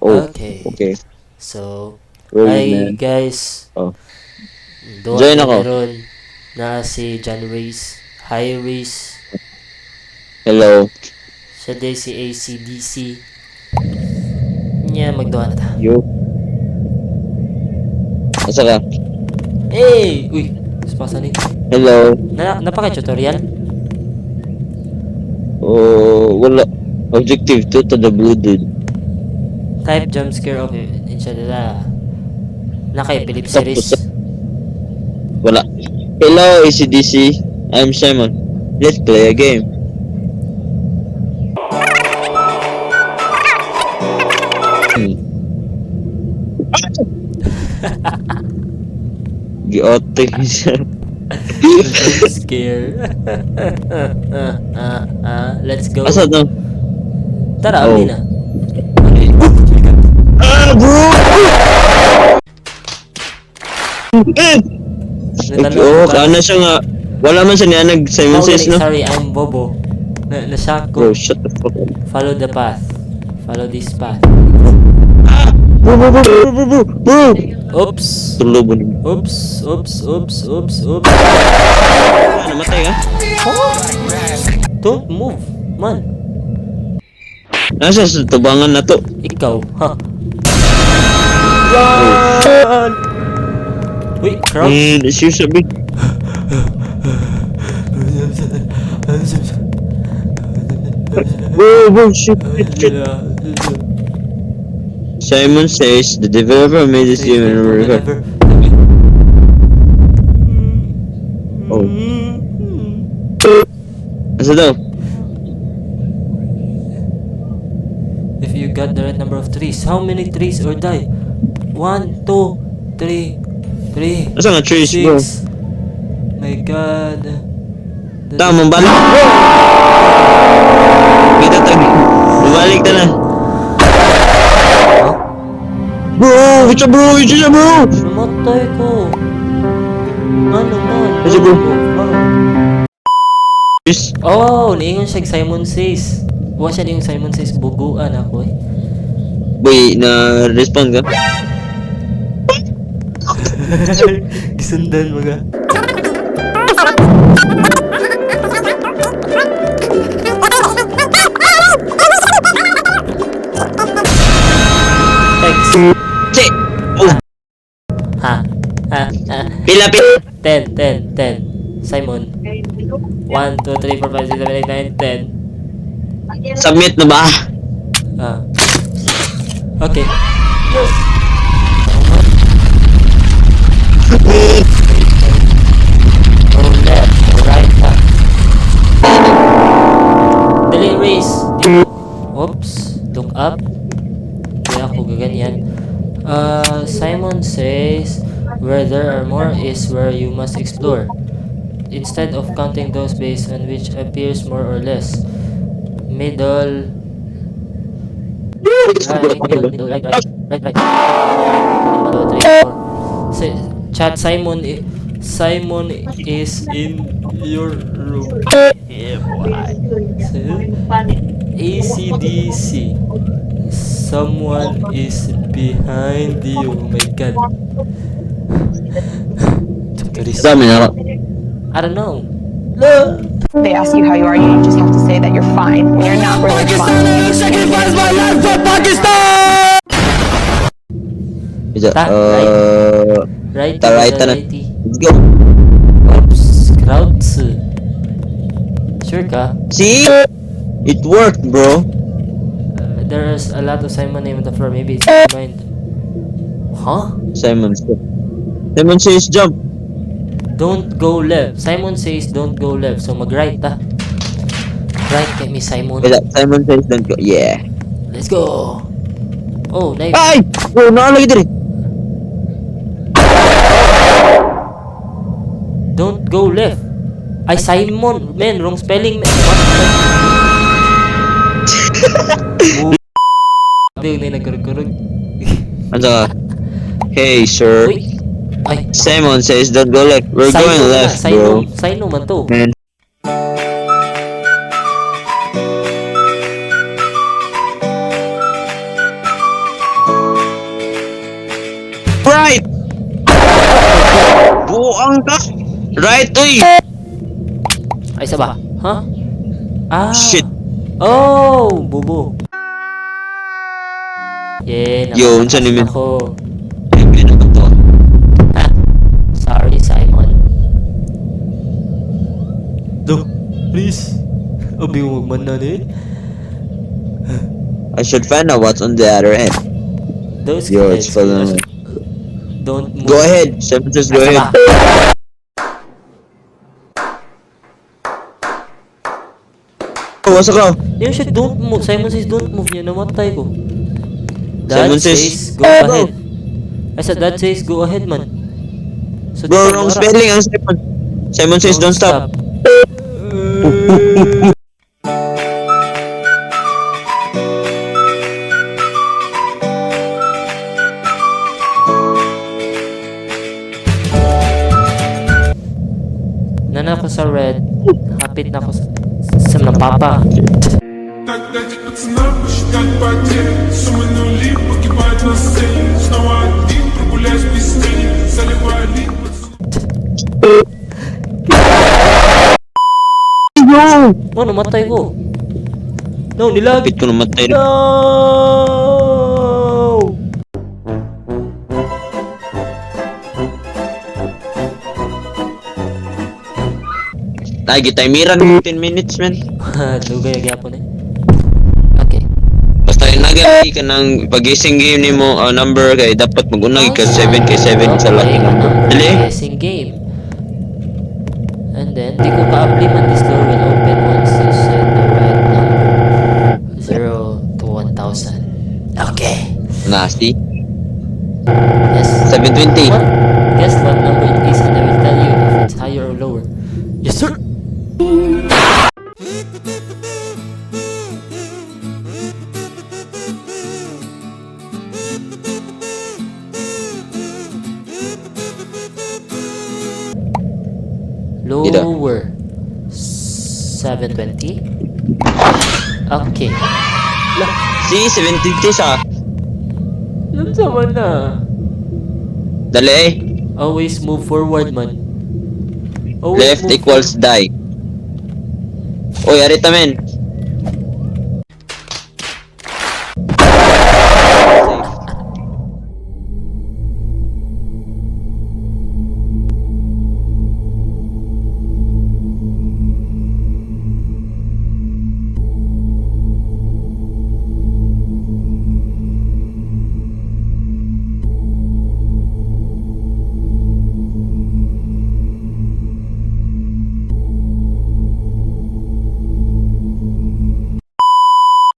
Oh, Okay. okay. So, Roll it, hi man. guys. Oh. Duwa Join na ako. meron na si John Reese. Hi Reese. Hello. Siya day si ACDC. Nya, magduwa na ta. You. Asa ka? Hey! Uy! Spasa ni. Hello. Napaka-tutorial? Oh, wala. Objective to the blue dude. Type jump scare of inshallah. Nakay Philip Tapos, series. wala. Hello, ACDC. I'm Simon. Let's play a game. Hmm. Giote siya. Jump scare. Let's go. Asa to? Tara, Oh. uli na. Okay. Ah, bro! Eh! Oh, kana siya nga. Wala man siya niya nag-Simon Says, no? Sorry, I'm Bobo. Na-shock ko. Bro, shut the fuck up. Follow the path. Follow this path. Bro! Oops. Tulog mo. Oops. Oops. Namatay ka? Don't move. Man. Nasa sa tubangan na to. Ikaw. Ha? Yan! Uy, crouch. Sabi. Bro, shit. Simon Says the developer made this game in America. Oh. Asa daw? If you got the right number of trees, how many trees or die? 1, 2, 3. Asa nga trees, bro? 6. My God. Tama, balik. Kita tag. Bumalik ta na. Bro, it's a bro. Namatay ko. Ano man? Kasi bro. Oh, niingon siya Simon Says. Wa siya yung Simon Says buguan ako eh. Boy, na-respond ka? Gisundan mga. Text. Si! Oh! Ha. Pila. 10. Simon. 1, 2, 3, 4, 5, 6, 7, 8, 9, 10. Submit na ba? Ah. Okay. Go left, go right pa. Delete race. Oops. Look up. Kaya ako gaganyan. Simon Says where there are more is where you must explore. Instead of counting those based on which appears more or less. Middle. Right. 1, 2, 3, 4. Chat Simon is in your room. Yeah, boy. ACDC. Someone is behind you. Oh my God. Dami na. I don't know. They ask you how you are, you just have to say that you're fine when you're not really fine. Isa, Right. right na. Let's go. Oops. Crouch. Sure ka? See? It worked, bro. There's a lot of Simon name on the floor. Maybe it's mind. Huh? Simon Says jump. Don't go left. Simon says don't go left. So mag-right ta. Right kay me Simon. Simon Says don't go. Yeah. Let's go. Oh, knife. Ay! Bro, nakalagay diri. Don't go left. Ay Simon. Man, wrong spelling. Man. What? Big na nagkurug-kurug. Ano ka? Hey, sir. Uy. Ay. Simon Says don't go left. We're going left, bro. Sino man to. Man. Wrong ka. Right, uy. Ay, isa ba? Huh? Ah. Shit. Oh, bubo. Yeah, Yo, unsa ni Min? ako. Ano ba to? Ha? Sorry, Simon. Do, please. Abi mo magman na I should find out what's on the other end. Those Yo, kids, it's falling. don't move. Go ahead. Simon says go Ay, isa ahead. ba? Oh, wasa ka? Yung shit, don't move. Simon says don't move niya. Namatay ko. Dad Simon says, says, go ahead. I said, Dad says, go ahead, man. So, Bro, di ka wrong mara. spelling ang Simon. Simon says don't stop. Nana ako sa red. Hapit na ako sa papa. Так дайте пацанам посчитать потери. Суммы нули погибают на сцене. Снова один прогуляюсь без тени. Заливаю лик Oh, namatay ko. No, nilag. Kapit ko namatay. No! Lagi tayo mira ng 10 minutes, man. Dugay gyapon eh. Okay. Basta yung nagagi ka ng pagising game ni mo number kay dapat mag-unag ka 7 kay 7 sa lucky number. Dili? Guessing game. And then, di ko ka-apply man this door will open once you set the right number. 0 to 1,000. Okay. Nasty. Yes. 720. What? Guess what number it is and I will tell you if it's higher or lower. Yes, sir. Lower. 720. Okay. Lah, Si 720 sa. alam sa man na. Dali. Always move forward, man. Always Left move equals die. Oy, arita men.